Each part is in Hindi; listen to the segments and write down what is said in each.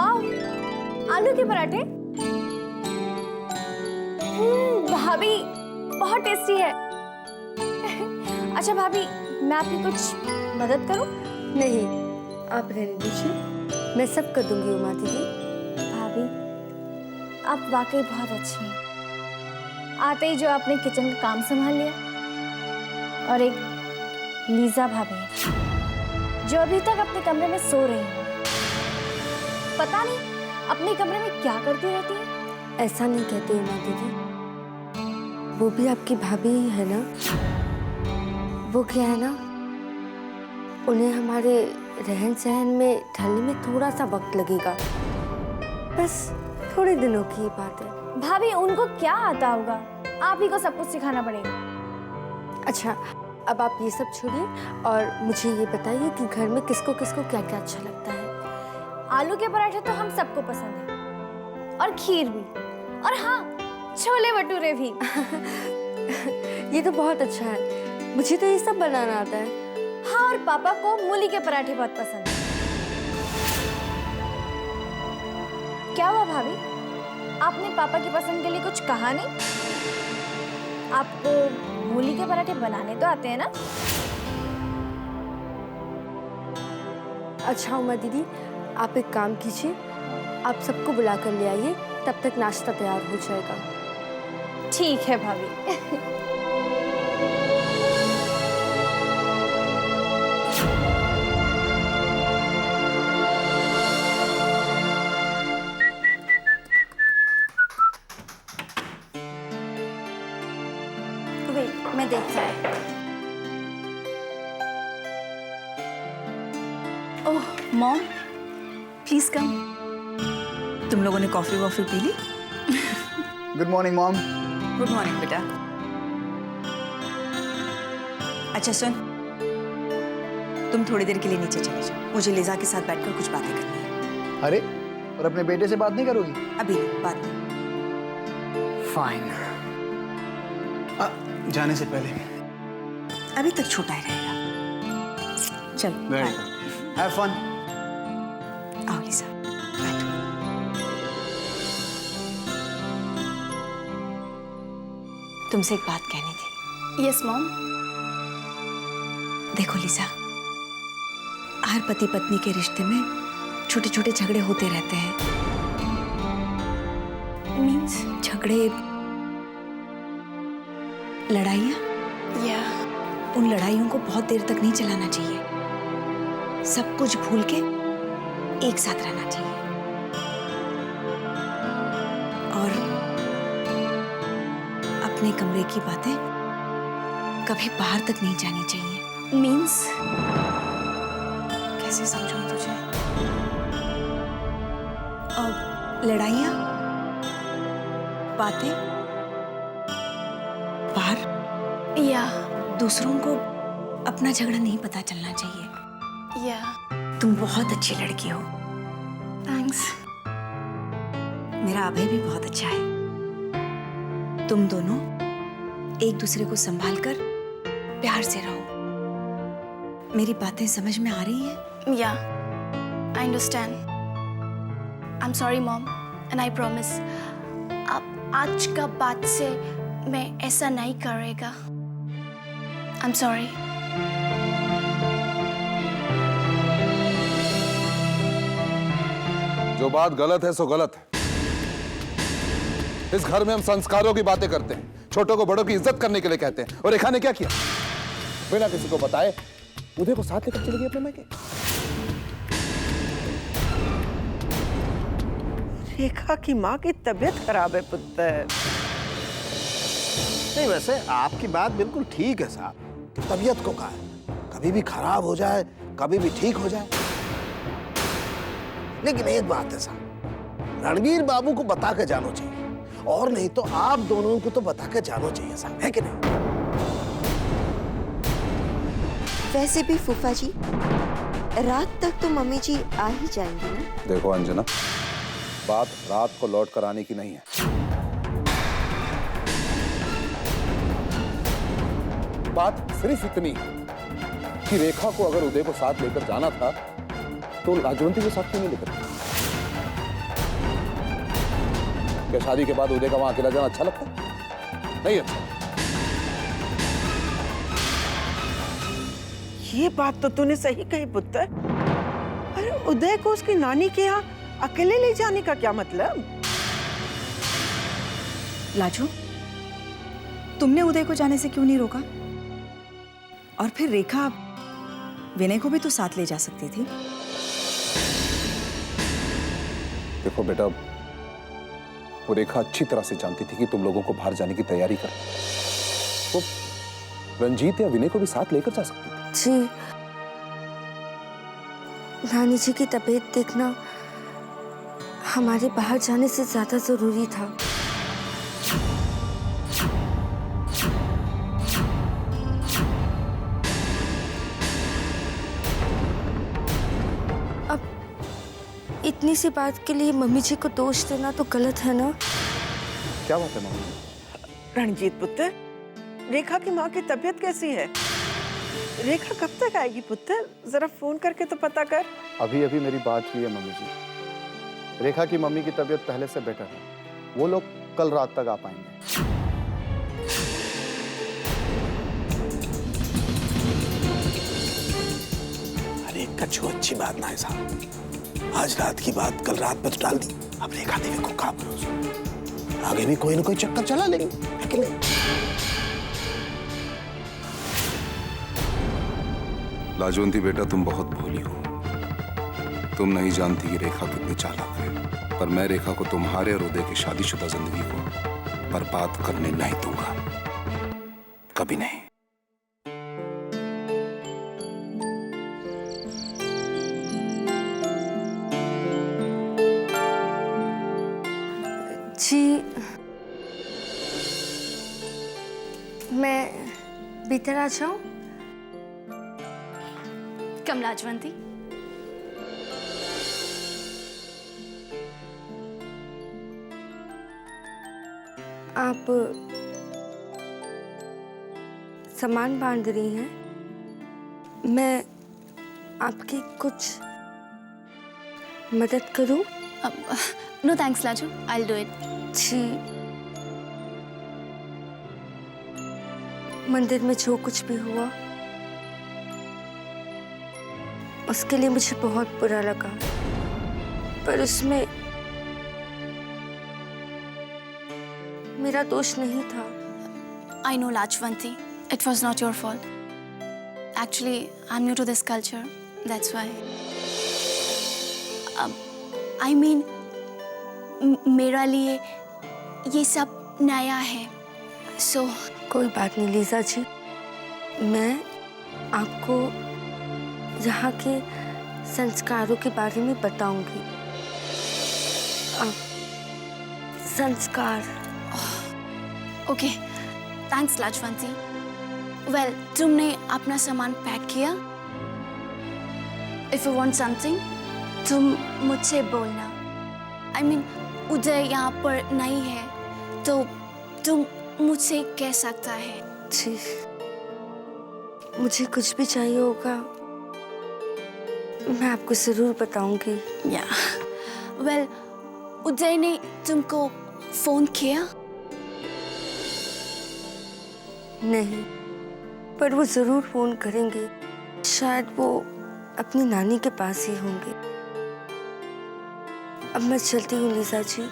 वाह, आलू के पराठे। भाभी बहुत टेस्टी है। अच्छा भाभी, मैं आपकी कुछ मदद करूं? नहीं, आप रहने दीजिए, मैं सब कर दूंगी उमा दीदी। भाभी, आप वाकई बहुत अच्छी हैं। आते ही जो आपने किचन का काम संभाल लिया। और एक लीजा भाभी है जो अभी तक अपने कमरे में सो रही है। पता नहीं अपने कमरे में क्या करती रहती है। ऐसा नहीं कहते उमा दीदी, वो भी आपकी भाभी ही है ना। वो क्या है ना, उन्हें हमारे रहन सहन में ढलने में थोड़ा सा वक्त लगेगा, बस थोड़े दिनों की बात है। भाभी उनको क्या आता होगा, आप ही को सब कुछ सिखाना पड़ेगा। अच्छा, अब आप ये सब छोड़िए और मुझे ये बताइए कि घर में किसको किसको क्या क्या अच्छा लगता है। आलू के पराठे तो हम सबको पसंद है, और खीर भी, और हाँ, छोले भटूरे भी। ये तो बहुत अच्छा है, मुझे तो ये सब बनाना आता है। हाँ, और पापा को मूली के पराठे बहुत पसंद है। क्या हुआ भाभी, आपने पापा की पसंद के लिए कुछ कहा नहीं? आपको मूली के पराठे बनाने तो आते हैं ना? अच्छा उमा दीदी, आप एक काम कीजिए, आप सबको बुला कर ले आइए, तब तक नाश्ता तैयार हो जाएगा। ठीक है भाभी। वेट, मैं देखता हूँ। Oh mom, please come. तुम लोगों ने कॉफी वॉफी पी ली? Good morning mom. Good morning बेटा। अच्छा सुन, तुम थोड़ी देर के लिए नीचे चले जाओ, मुझे लिजा के साथ बैठकर कुछ बातें करनी है। अरे, और अपने बेटे से बात नहीं करोगी? अभी नहीं, बात नहीं। फाइन। जाने से पहले अभी तक छोटा ही रहेगा। चल very bye. Good, have fun. आओ लिजा, बैठो। तुमसे एक बात कहनी थी। Yes mom. देखो लिजा, हर पति पत्नी के रिश्ते में छोटे छोटे झगड़े होते रहते हैं। मीन्स? झगड़े, लड़ाइयाँ, या उन लड़ाइयों को बहुत देर तक नहीं चलाना चाहिए। सब कुछ भूल के एक साथ रहना चाहिए। और अपने कमरे की बातें कभी बाहर तक नहीं जानी चाहिए। मीन्स? कैसे समझाऊं तुझे? लड़ाइयाँ, बातें बाहर, या दूसरों को अपना झगड़ा नहीं पता चलना चाहिए। या तुम बहुत अच्छी लड़की हो। थैंक्स। मेरा अभय भी बहुत अच्छा है। तुम दोनों एक दूसरे को संभाल कर प्यार से रहो। मेरी बातें समझ में आ रही हैं? या I understand. I am sorry mom and I promise अब आज का बाद से मैं ऐसा नहीं करेगा। I am sorry. जो बात गलत है सो गलत है। इस घर में हम संस्कारों की बातें करते हैं, छोटों को बड़ों की इज्जत करने के लिए कहते हैं। और रेखा ने क्या किया? बिना किसी को बताए उदय को साथ लेकर चली गई अपने मायके। रेखा की माँ की तबीयत खराब है पुत्र। नहीं, वैसे आपकी बात बिल्कुल ठीक है साहब कि तबीयत को कहा है, कभी भी खराब हो जाए, कभी भी ठीक हो जाए। लेकिन एक बात है साहब, रणवीर बाबू को बता के जाना चाहिए, और नहीं तो आप दोनों को तो बता के जाना चाहिए साहब, है कि नहीं? वैसे भी फूफा जी, रात तक तो मम्मी जी आ ही जाएंगी ना। देखो अंजना, बात रात को लौट कर आने की नहीं है। बात सिर्फ इतनी कि रेखा को अगर उदय को साथ लेकर जाना था तो लाजवंती को साथ क्यों नहीं लेकर? क्या शादी के बाद उदय का वहां अकेला जाना अच्छा लगता है? नहीं अच्छा। ये बात तो तूने सही कही पुत्र। अरे उदय को उसकी नानी के यहाँ अकेले ले जाने का क्या मतलब? लाजू, तुमने उदय को जाने से क्यों नहीं रोका? और फिर रेखा, विनय को भी तो साथ ले जा सकती थी। देखो बेटा, वो रेखा अच्छी तरह से जानती थी कि तुम लोगों को बाहर जाने की तैयारी कर, वो रंजीत या विनय को भी साथ लेकर जा सकती थी। जी, नानी जी की तबीयत देखना हमारे बाहर जाने से ज्यादा जरूरी था। अब इतनी सी बात के लिए मम्मी जी को दोष देना तो गलत है ना? क्या बात है मम्मी? रणजीत पुत्र, रेखा की माँ की तबीयत कैसी है? रेखा कब तक आएगी पुत्र? जरा फोन करके तो पता कर। अभी अभी मेरी बात हुई है मम्मी जी। रेखा की मम्मी की तबीयत पहले से बेटर है। वो लोग कल रात तक आ पाएंगे। अरे कछु अच्छी बात ना है साहब। आज रात की बात कल रात पे तो डाल दी। अब रेखा देवी को क्या भरोसा? आगे भी कोई ना कोई चक्कर चला लेंगे, है कि नहीं? लाजवंती बेटा, तुम बहुत भोली हो। तुम नहीं जानती कि रेखा कितनी चालाक है, पर मैं रेखा को तुम्हारे और उदय की शादीशुदा जिंदगी को बर्बाद करने नहीं दूंगा, कभी नहीं। जी, मैं भीतर आ जाऊं? कम लाजवंती। आप सामान बांध रही हैं? मैं आपकी कुछ मदद करूं? No thanks Laju, I will do it. जी, मंदिर में जो कुछ भी हुआ उसके लिए मुझे बहुत बुरा लगा, पर उसमें मेरा दोष नहीं था। I know Lachwanti, it was not your fault. Actually, I'm new to this culture, that's why. I mean, मेरा लिए ये सब नया है, so. कोई बात नहीं लीजा जी, मैं आपको यहाँ के संस्कारों के बारे में बताऊंगी। संस्कार। ओके, थैंक्स लाजवंती। वेल, तुमने अपना सामान पैक किया? इफ यू वांट समथिंग, तुम मुझसे बोलना। I mean, उदय यहाँ पर नहीं है, तो तुम मुझसे कह सकता है। जी, मुझे कुछ भी चाहिए होगा मैं आपको जरूर बताऊंगी। या, वेल, उदय ने तुमको फोन किया? नहीं, पर वो जरूर फोन करेंगे। शायद वो अपनी नानी के पास ही होंगे। अब मैं चलती हूँ लीजा जी।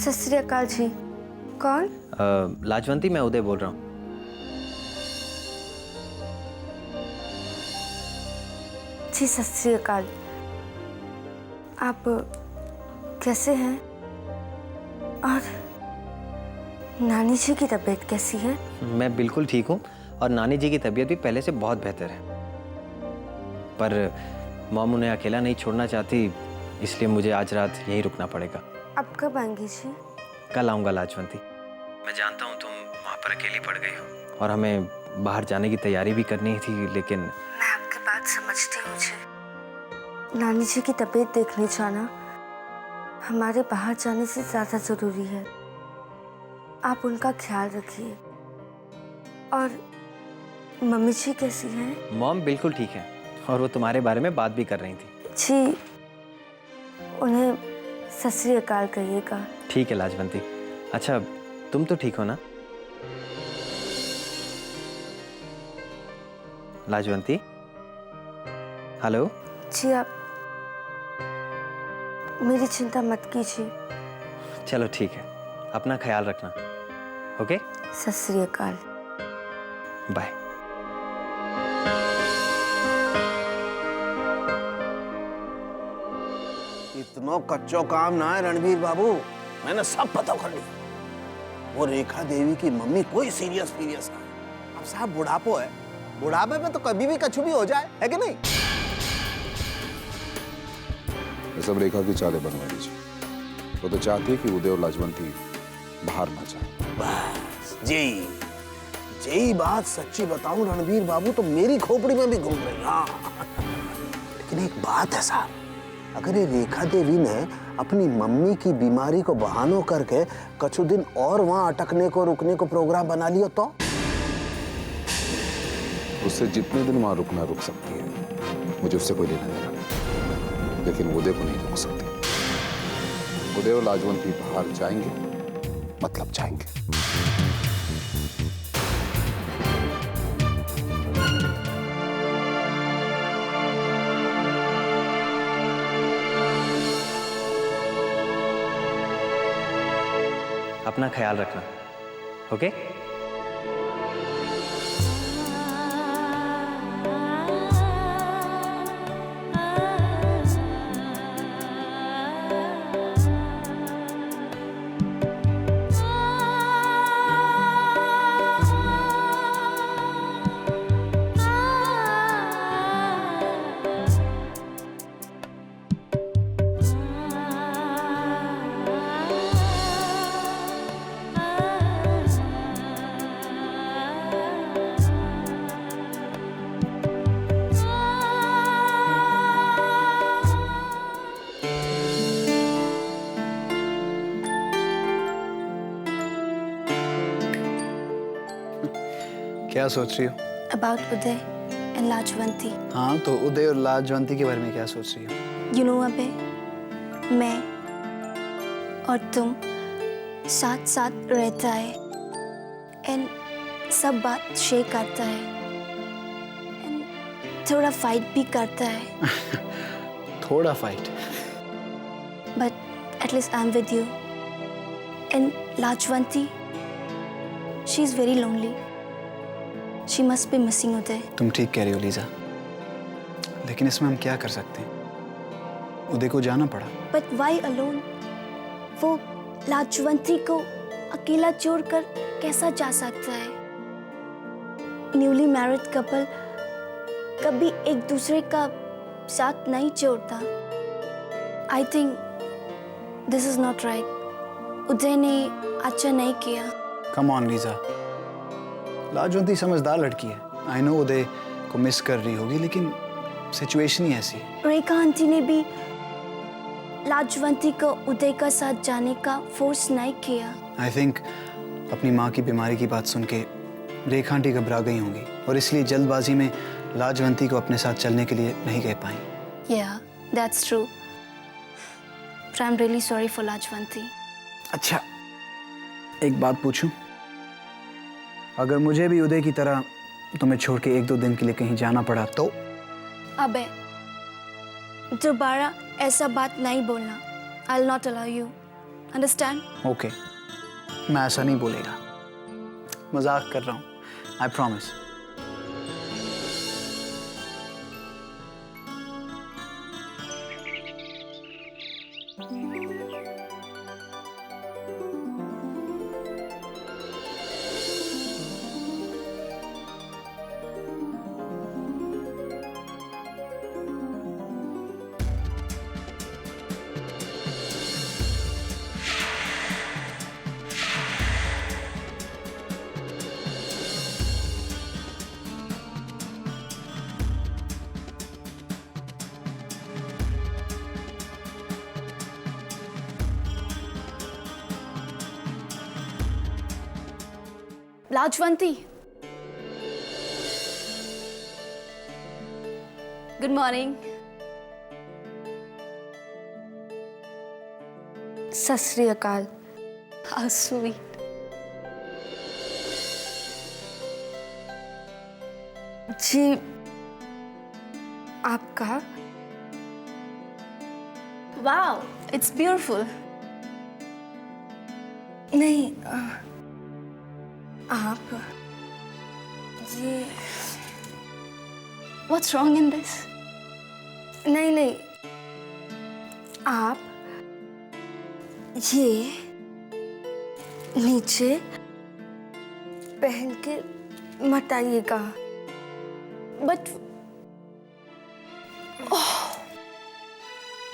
सत श्री अकाल जी। कौन? लाजवंती, मैं उदय बोल रहा हूँ। जी सत श्री अकाल। आप कैसे हैं? और नानी जी की तबीयत कैसी है? मैं बिल्कुल ठीक हूँ और नानी जी की तबीयत भी पहले से बहुत बेहतर है। पर मॉम उन्हें अकेला नहीं छोड़ना चाहती, इसलिए मुझे आज रात यहीं रुकना पड़ेगा। अब कब आएंगे जी? कल आऊँगा लाजवंती। मैं जानता हूँ तुम वहाँ पर अकेली पड़ गई हो और हमें बाहर जाने की तैयारी भी करनी थी, लेकिन मैं आपकी बात समझती हूँ जी। नानी जी की तबीयत देखने जाना हमारे बाहर जाने से ज़्यादा ज़रूरी है। आप उनका ख्याल रखिए। और मम्मी जी कैसी हैं? मॉम बिल्कुल ठीक है और वो तुम्हारे बारे में बात भी कर रही थी। जी, उन्हें सत श्री अकाल कहिएगा। ठीक है लाजवंती। अच्छा, तुम तो ठीक हो ना? लाजवंती, हेलो। जी, आप मेरी चिंता मत कीजिए। चलो ठीक है, अपना ख्याल रखना। ओके, सत श्री अकाल। बाय। इतना कच्चो काम ना है रणवीर बाबू, मैंने सब पता कर लिया। वो रेखा देवी की मम्मी कोई सीरियस ना है। अब साहब बुढ़ापो है, बुढ़ापे में तो कभी भी कछु भी हो जाए, है कि नहीं? ये सब रेखा की चालें बनवा दीजिए। वो तो चाहती है कि उदय और लाजवंती बाहर ना जाए। बस यही बात सच्ची बताऊं रणवीर बाबू तो मेरी खोपड़ी में भी घूम रही। हाँ, लेकिन एक बात है साहब, अगर ये रेखा देवी ने अपनी मम्मी की बीमारी को बहानों करके कुछ दिन और वहां अटकने को रुकने को प्रोग्राम बना लिया तो उससे जितने दिन वहां रुकना रुक सकती है, मुझे उससे कोई लेना देना नहीं, लेकिन उदय को नहीं रोक सकती। उदय और लाजवंती बाहर जाएंगे मतलब जाएंगे। अपना ख्याल रखना। ओके? क्या सोच रही हो? About Uday and Lajwanti. हाँ, तो उदय और लाजवंती के बारे में क्या सोच रही हो? You know अबे, मैं और तुम साथ साथ रहता है and सब बात शेयर करता है and थोड़ा फाइट भी करता है। थोड़ा fight? But at least I'm with you. And Lajwanti, she's very lonely. She must be missing Uday. तुम ठीक कह रही हो लीजा, लेकिन इसमें हम क्या कर सकते हैं? उदय को जाना पड़ा। But why alone? वो लाजवंती को अकेला छोड़कर कैसा जा सकता है? न्यूली मैरिड कपल कभी एक दूसरे का साथ नहीं छोड़ता। I think this is not right. उदय ने अच्छा नहीं किया। Come on लीजा, लाजवंती समझदार लड़की है। आई नो उदय को मिस कर रही होगी, लेकिन सिचुएशन ही ऐसी है। रेखा आंटी ने भी लाजवंती को उदय का साथ जाने का फोर्स नहीं किया। आई थिंक अपनी माँ की बीमारी की बात सुन के रेखा आंटी घबरा गई होंगी और इसलिए जल्दबाजी में लाजवंती को अपने साथ चलने के लिए नहीं कह पाई। Yeah, that's true. But I'm really sorry for Lajwanti. अच्छा, एक बात पूछूं? अगर मुझे भी उदय की तरह तुम्हें छोड़ के 1-2 दिन के लिए कहीं जाना पड़ा तो? अबे, दोबारा ऐसा बात नहीं बोलना। I'll not allow you. Understand? Okay, मैं ऐसा नहीं बोलेगा। मजाक कर रहा हूँ। I promise. Lajwanti, good morning. Sat Sri Akal. How sweet. जी आपका? Wow, it's beautiful. नहीं आप ये What's wrong in this? नहीं नहीं आप ये नीचे पहन के मत आइएगा। But oh,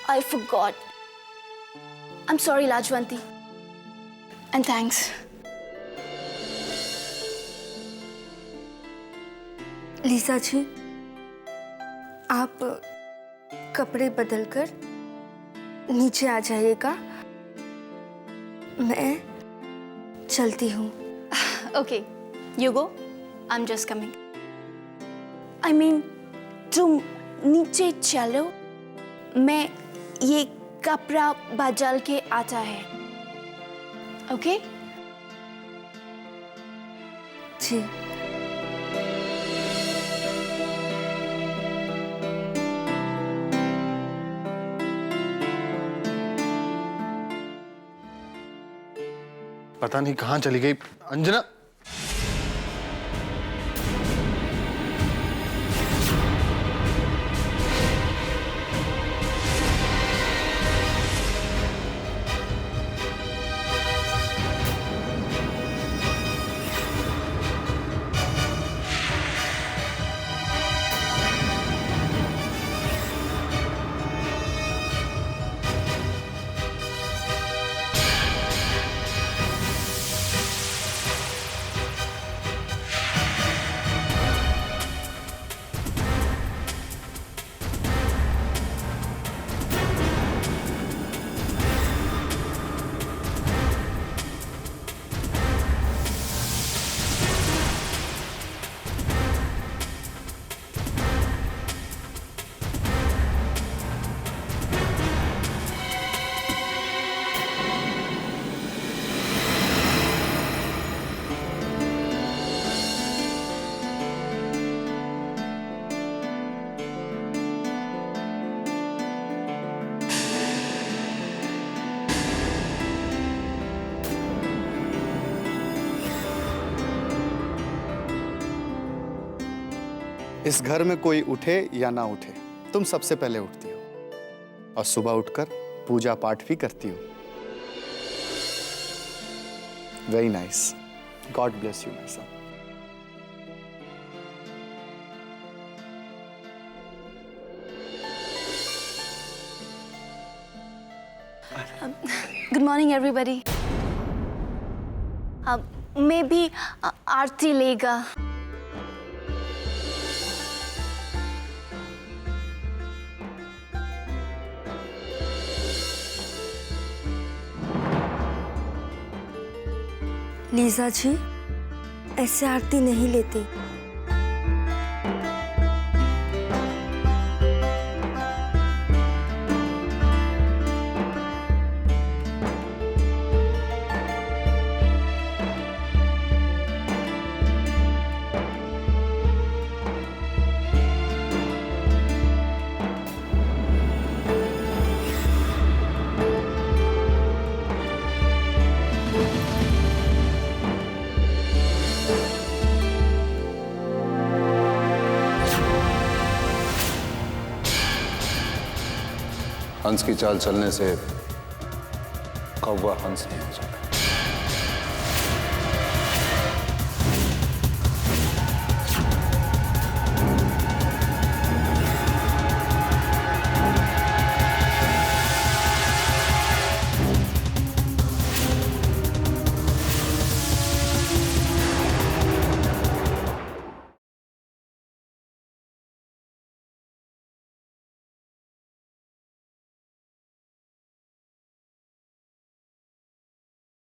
I forgot. I'm sorry, Lajwanti. And thanks. लीजा जी, आप कपड़े बदलकर नीचे आ जाइएगा, मैं चलती हूँ। Okay, you go. I'm just coming. I mean, तुम नीचे चलो, मैं ये कपड़ा बदल के आता है। Okay? जी। पता नहीं कहाँ चली गई अंजना। इस घर में कोई उठे या ना उठे, तुम सबसे पहले उठती हो और सुबह उठकर पूजा पाठ भी करती हो। Very nice, God bless you my son. Good morning, everybody. Maybe आरती लेगा। लीजा जी, ऐसे आरती नहीं लेती। हंस की चाल चलने से कौवा हंस नहीं हो जाता।